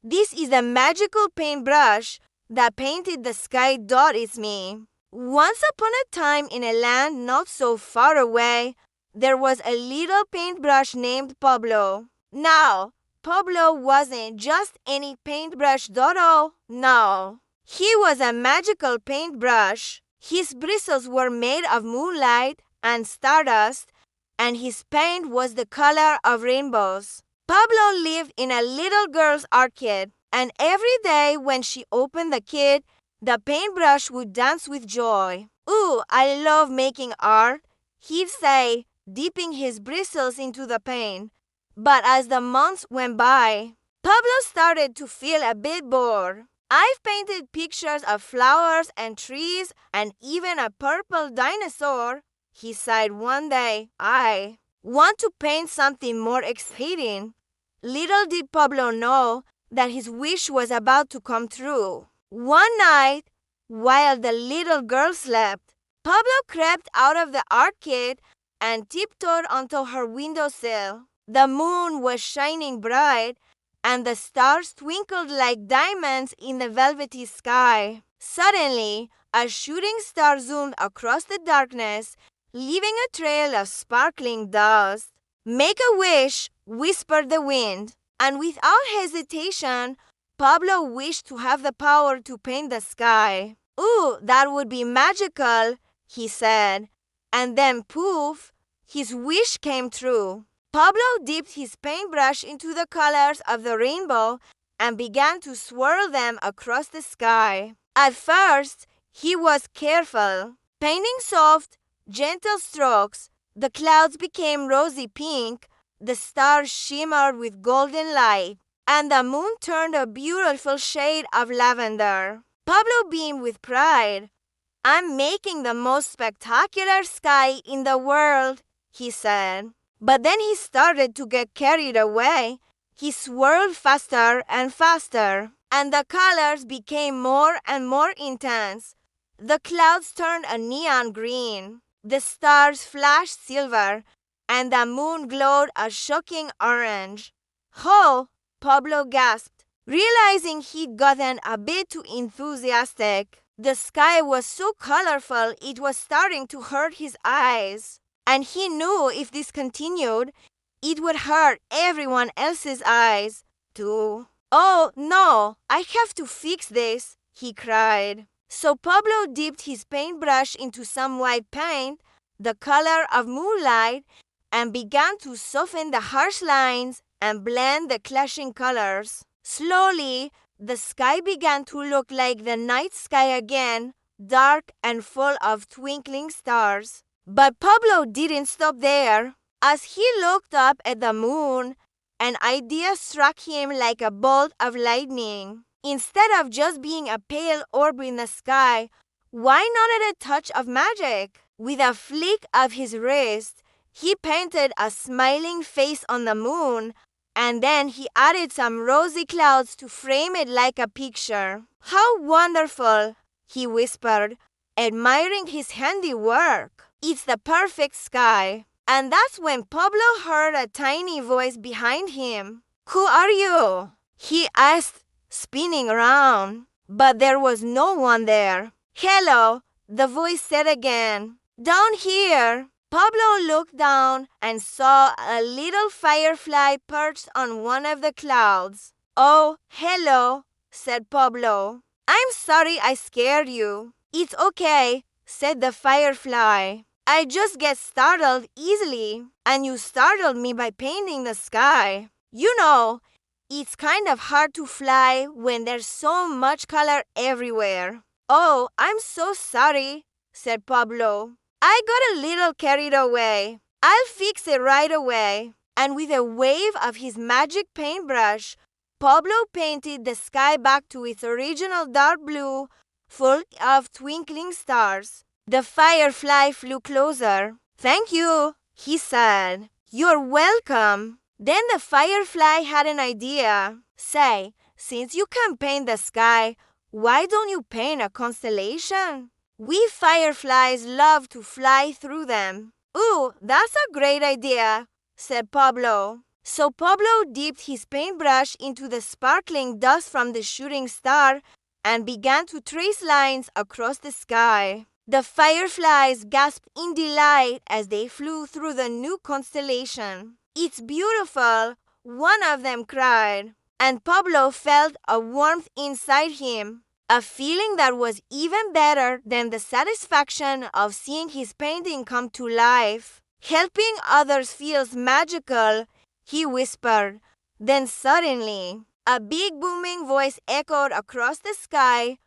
This is the magical paintbrush that painted the sky. It's me. Once upon a time in a land not so far away, there was a little paintbrush named Pablo. Now, Pablo wasn't just any paintbrush dodo. No. He was a magical paintbrush. His bristles were made of moonlight and stardust, and his paint was the color of rainbows. Pablo lived in a little girl's arcade, and every day when she opened the kit, the paintbrush would dance with joy. "Ooh, I love making art," he'd say, dipping his bristles into the paint. But as the months went by, Pablo started to feel a bit bored. "I've painted pictures of flowers and trees and even a purple dinosaur," he sighed one day. "I want to paint something more exciting." Little did Pablo know that his wish was about to come true. One night, while the little girl slept, Pablo crept out of the arcade and tiptoed onto her windowsill. The moon was shining bright, and the stars twinkled like diamonds in the velvety sky. Suddenly, a shooting star zoomed across the darkness, leaving a trail of sparkling dust. "Make a wish," whispered the wind, and without hesitation, Pablo wished to have the power to paint the sky. "Ooh, that would be magical," he said, and then poof, his wish came true. Pablo dipped his paintbrush into the colors of the rainbow and began to swirl them across the sky. At first, he was careful, painting soft, gentle strokes. The clouds became rosy pink, the stars shimmered with golden light, and the moon turned a beautiful shade of lavender. Pablo beamed with pride. "I'm making the most spectacular sky in the world," he said. But then he started to get carried away. He swirled faster and faster, and the colors became more and more intense. The clouds turned a neon green, the stars flashed silver, and the moon glowed a shocking orange. "Oh!" Pablo gasped, realizing he'd gotten a bit too enthusiastic. The sky was so colorful it was starting to hurt his eyes. And he knew if this continued, it would hurt everyone else's eyes, too. "Oh, no, I have to fix this," he cried. So Pablo dipped his paintbrush into some white paint, the color of moonlight, and began to soften the harsh lines and blend the clashing colors. Slowly, the sky began to look like the night sky again, dark and full of twinkling stars. But Pablo didn't stop there. As he looked up at the moon, an idea struck him like a bolt of lightning. Instead of just being a pale orb in the sky, why not add a touch of magic? With a flick of his wrist, he painted a smiling face on the moon, and then he added some rosy clouds to frame it like a picture. "How wonderful," he whispered, admiring his handiwork. "It's the perfect sky." And that's when Pablo heard a tiny voice behind him. "Who are you?" he asked, spinning around. But there was no one there. "Hello," the voice said again. "Down here." Pablo looked down and saw a little firefly perched on one of the clouds. "Oh, hello," said Pablo. "I'm sorry I scared you." "It's okay," said the firefly. "I just get startled easily, and you startled me by painting the sky. You know, it's kind of hard to fly when there's so much color everywhere." "Oh, I'm so sorry," said Pablo. "I got a little carried away. I'll fix it right away." And with a wave of his magic paintbrush, Pablo painted the sky back to its original dark blue, full of twinkling stars. The firefly flew closer. "Thank you," he said. "You're welcome." Then the firefly had an idea. "Say, since you can paint the sky, why don't you paint a constellation? We fireflies love to fly through them." "Ooh, that's a great idea," said Pablo. So Pablo dipped his paintbrush into the sparkling dust from the shooting star and began to trace lines across the sky. The fireflies gasped in delight as they flew through the new constellation. "It's beautiful," one of them cried, and Pablo felt a warmth inside him, a feeling that was even better than the satisfaction of seeing his painting come to life. "Helping others feels magical," he whispered. Then suddenly, a big booming voice echoed across the sky.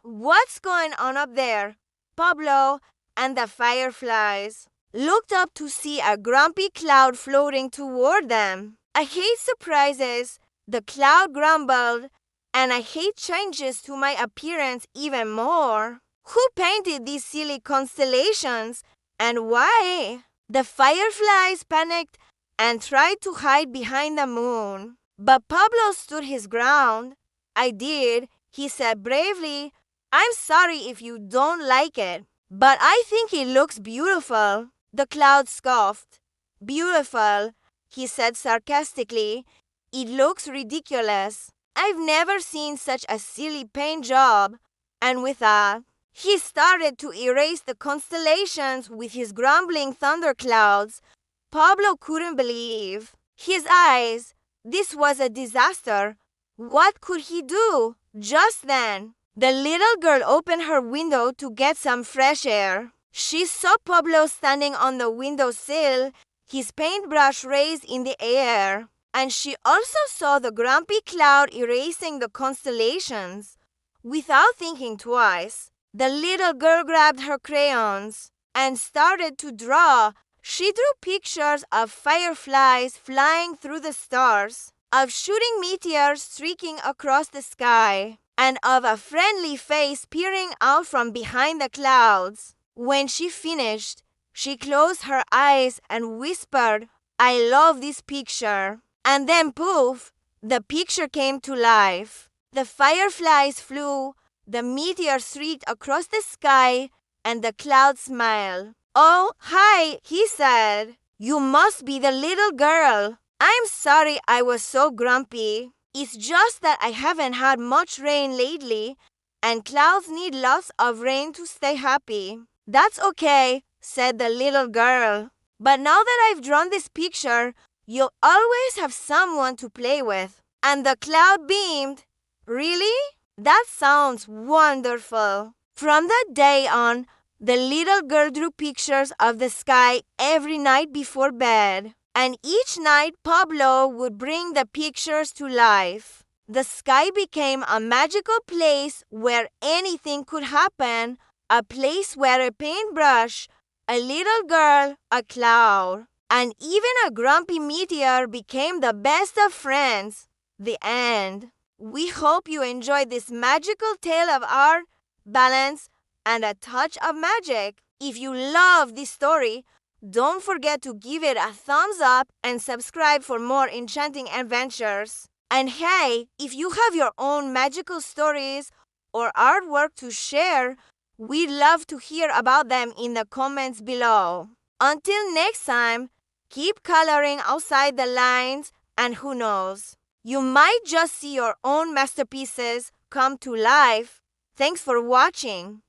"What's going on up there?" Pablo and the fireflies looked up to see a grumpy cloud floating toward them. "I hate surprises," the cloud grumbled, "and I hate changes to my appearance even more. Who painted these silly constellations, and why?" The fireflies panicked and tried to hide behind the moon. But Pablo stood his ground. "I did," he said bravely. "I'm sorry if you don't like it, but I think it looks beautiful." The cloud scoffed. "Beautiful," he said sarcastically. "It looks ridiculous. I've never seen such a silly paint job." And with that, he started to erase the constellations with his grumbling thunderclouds. Pablo couldn't believe his eyes. This was a disaster. What could he do? Just then, the little girl opened her window to get some fresh air. She saw Pablo standing on the windowsill, his paintbrush raised in the air. And she also saw the grumpy cloud erasing the constellations. Without thinking twice, the little girl grabbed her crayons and started to draw. She drew pictures of fireflies flying through the stars, of shooting meteors streaking across the sky, and of a friendly face peering out from behind the clouds. When she finished, she closed her eyes and whispered, "I love this picture." And then poof, the picture came to life. The fireflies flew, the meteors streaked across the sky, and the clouds smiled. "Oh, hi," he said. "You must be the little girl. I'm sorry I was so grumpy. It's just that I haven't had much rain lately, and clouds need lots of rain to stay happy." "That's okay," said the little girl. "But now that I've drawn this picture, you'll always have someone to play with." And the cloud beamed. "Really? That sounds wonderful." From that day on, the little girl drew pictures of the sky every night before bed. And each night, Pablo would bring the pictures to life. The sky became a magical place where anything could happen, a place where a paintbrush, a little girl, a cloud, and even a grumpy meteor became the best of friends. The end. We hope you enjoyed this magical tale of art, balance, and a touch of magic. If you love this story, don't forget to give it a thumbs up and subscribe for more enchanting adventures. And hey, if you have your own magical stories or artwork to share, we'd love to hear about them in the comments below. Until next time, keep coloring outside the lines, and who knows, you might just see your own masterpieces come to life. Thanks for watching.